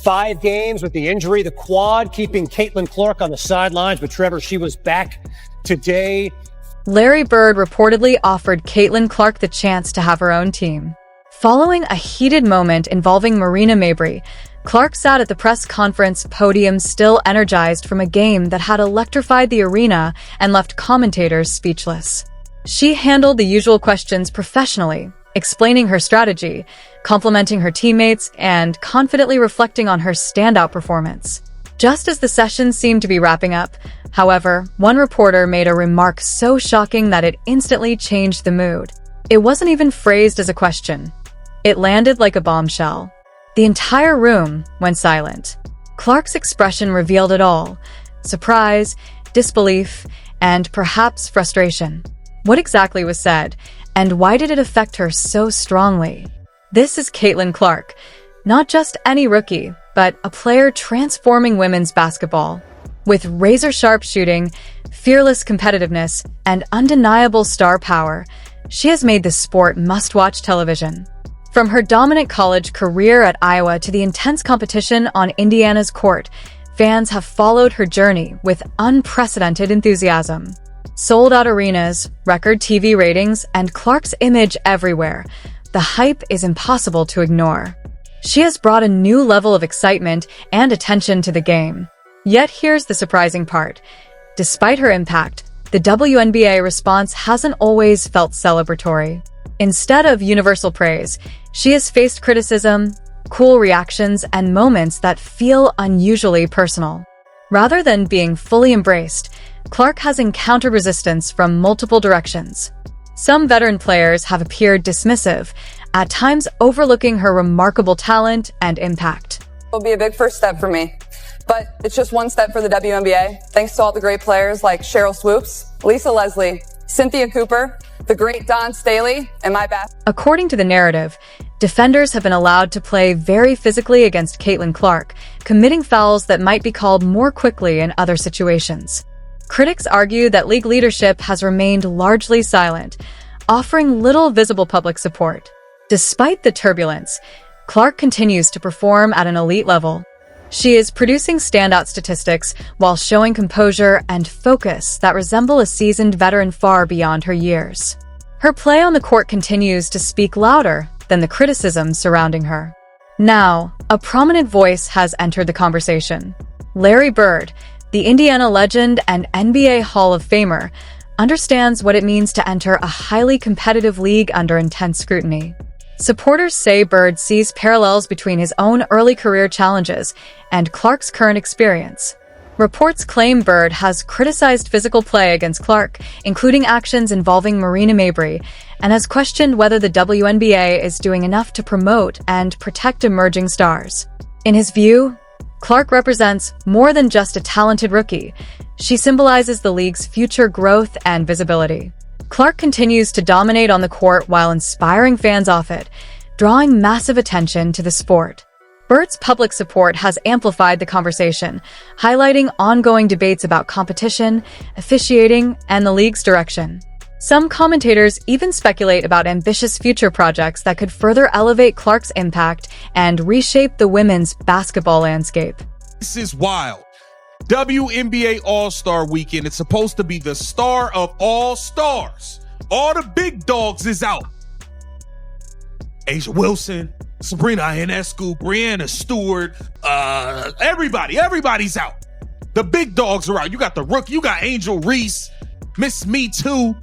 5 games with the injury, the quad, keeping Caitlin Clark on the sidelines. But Trevor, she was back today. Larry Bird reportedly offered Caitlin Clark the chance to have her own team. Following a heated moment involving Marina Mabrey, Clark sat at the press conference podium still energized from a game that had electrified the arena and left commentators speechless. She handled the usual questions professionally, explaining her strategy, complimenting her teammates, and confidently reflecting on her standout performance. Just as the session seemed to be wrapping up, however, one reporter made a remark so shocking that it instantly changed the mood. It wasn't even phrased as a question. It landed like a bombshell. The entire room went silent. Clark's expression revealed it all: surprise, disbelief, and perhaps frustration. What exactly was said, and why did it affect her so strongly? This is Caitlin Clark, not just any rookie, but a player transforming women's basketball. With razor-sharp shooting, fearless competitiveness, and undeniable star power, she has made the sport must-watch television. From her dominant college career at Iowa to the intense competition on Indiana's court, fans have followed her journey with unprecedented enthusiasm. Sold-out arenas, record TV ratings, and Clark's image everywhere. The hype is impossible to ignore. She has brought a new level of excitement and attention to the game. Yet here's the surprising part. Despite her impact, the WNBA response hasn't always felt celebratory. Instead of universal praise, she has faced criticism, cool reactions, and moments that feel unusually personal. Rather than being fully embraced, Clark has encountered resistance from multiple directions. Some veteran players have appeared dismissive, at times overlooking her remarkable talent and impact. It'll be a big first step for me, but it's just one step for the WNBA. Thanks to all the great players like Cheryl Swoops, Lisa Leslie, Cynthia Cooper, the great Dawn Staley, and my best. According to the narrative, defenders have been allowed to play very physically against Caitlin Clark, committing fouls that might be called more quickly in other situations. Critics argue that league leadership has remained largely silent, offering little visible public support. Despite the turbulence, Clark continues to perform at an elite level. She is producing standout statistics while showing composure and focus that resemble a seasoned veteran far beyond her years. Her play on the court continues to speak louder than the criticism surrounding her. Now, a prominent voice has entered the conversation. Larry Bird, the Indiana legend and NBA Hall of Famer, understands what it means to enter a highly competitive league under intense scrutiny. Supporters say Bird sees parallels between his own early career challenges and Clark's current experience. Reports claim Bird has criticized physical play against Clark, including actions involving Marina Mabrey, and has questioned whether the WNBA is doing enough to promote and protect emerging stars. In his view, Clark represents more than just a talented rookie. She symbolizes the league's future growth and visibility. Clark continues to dominate on the court while inspiring fans off it, drawing massive attention to the sport. Bird's public support has amplified the conversation, highlighting ongoing debates about competition, officiating, and the league's direction. Some commentators even speculate about ambitious future projects that could further elevate Clark's impact and reshape the women's basketball landscape. This is wild. WNBA All-Star Weekend. It's supposed to be the star of all stars. All the big dogs is out. Asia Wilson, Sabrina Ionescu, Brianna Stewart, everybody's out. The big dogs are out. You got the rookie, you got Angel Reese, Miss Me Too.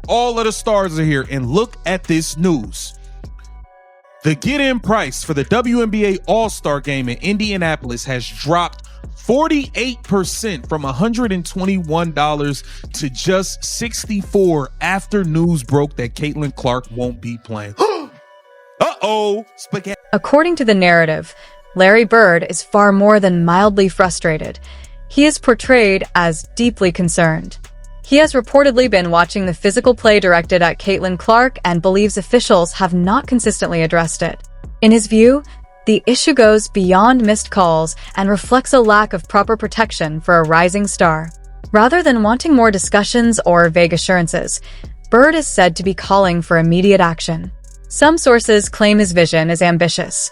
All of the stars are here. And look at this news. The get-in price for the WNBA All-Star Game in Indianapolis has dropped 48% from $121 to just $64 after news broke that Caitlin Clark won't be playing. Uh-oh, spaghetti. According to the narrative, Larry Bird is far more than mildly frustrated. He is portrayed as deeply concerned. He has reportedly been watching the physical play directed at Caitlin Clark and believes officials have not consistently addressed it. In his view, the issue goes beyond missed calls and reflects a lack of proper protection for a rising star. Rather than wanting more discussions or vague assurances, Bird is said to be calling for immediate action. Some sources claim his vision is ambitious.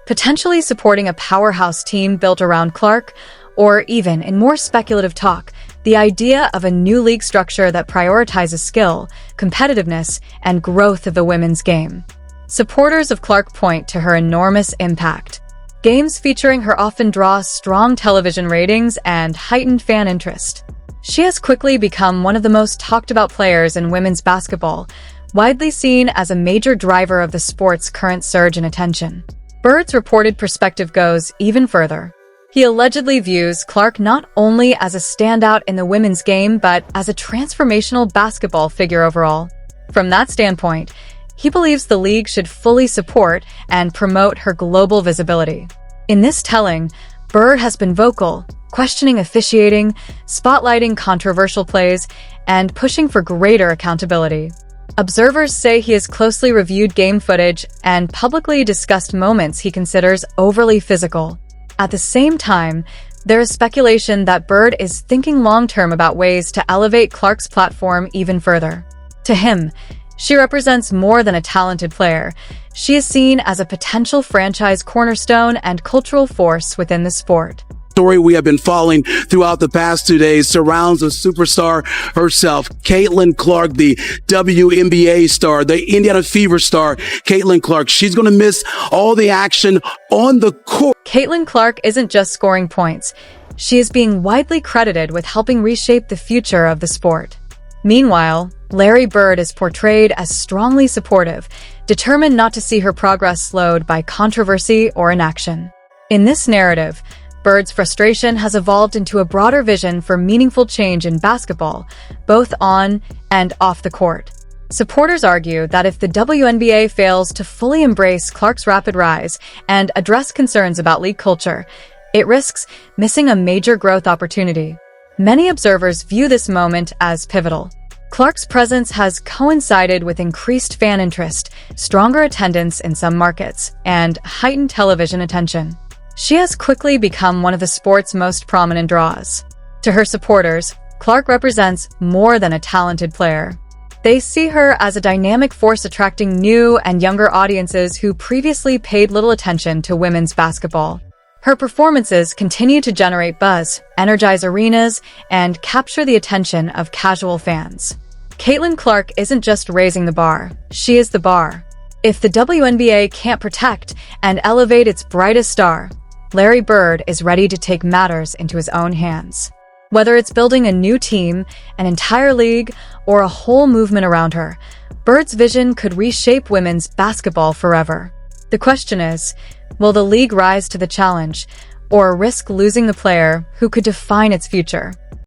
potentially supporting a powerhouse team built around Clark, or even, in more speculative talk, the idea of a new league structure that prioritizes skill, competitiveness, and growth of the women's game. Supporters of Clark point to her enormous impact. Games featuring her often draw strong television ratings and heightened fan interest. She has quickly become one of the most talked about players in women's basketball, widely seen as a major driver of the sport's current surge in attention. Bird's reported perspective goes even further. He allegedly views Clark not only as a standout in the women's game, but as a transformational basketball figure overall. From that standpoint, he believes the league should fully support and promote her global visibility. In this telling, Bird has been vocal, questioning officiating, spotlighting controversial plays, and pushing for greater accountability. Observers say he has closely reviewed game footage and publicly discussed moments he considers overly physical. At the same time, there is speculation that Bird is thinking long-term about ways to elevate Clark's platform even further. To him, she represents more than a talented player. She is seen as a potential franchise cornerstone and cultural force within the sport. Story we have been following throughout the past 2 days surrounds a superstar herself, Caitlin Clark, the WNBA star, the Indiana Fever star, Caitlin Clark. She's going to miss all the action on the court. Caitlin Clark isn't just scoring points. She is being widely credited with helping reshape the future of the sport. Meanwhile, Larry Bird is portrayed as strongly supportive, determined not to see her progress slowed by controversy or inaction. In this narrative, Bird's frustration has evolved into a broader vision for meaningful change in basketball, both on and off the court. Supporters argue that if the WNBA fails to fully embrace Clark's rapid rise and address concerns about league culture, it risks missing a major growth opportunity. Many observers view this moment as pivotal. Clark's presence has coincided with increased fan interest, stronger attendance in some markets, and heightened television attention. She has quickly become one of the sport's most prominent draws. To her supporters, Clark represents more than a talented player. They see her as a dynamic force attracting new and younger audiences who previously paid little attention to women's basketball. Her performances continue to generate buzz, energize arenas, and capture the attention of casual fans. Caitlin Clark isn't just raising the bar, she is the bar. If the WNBA can't protect and elevate its brightest star, Larry Bird is ready to take matters into his own hands. Whether it's building a new team, an entire league, or a whole movement around her, Bird's vision could reshape women's basketball forever. The question is, will the league rise to the challenge, or risk losing the player who could define its future?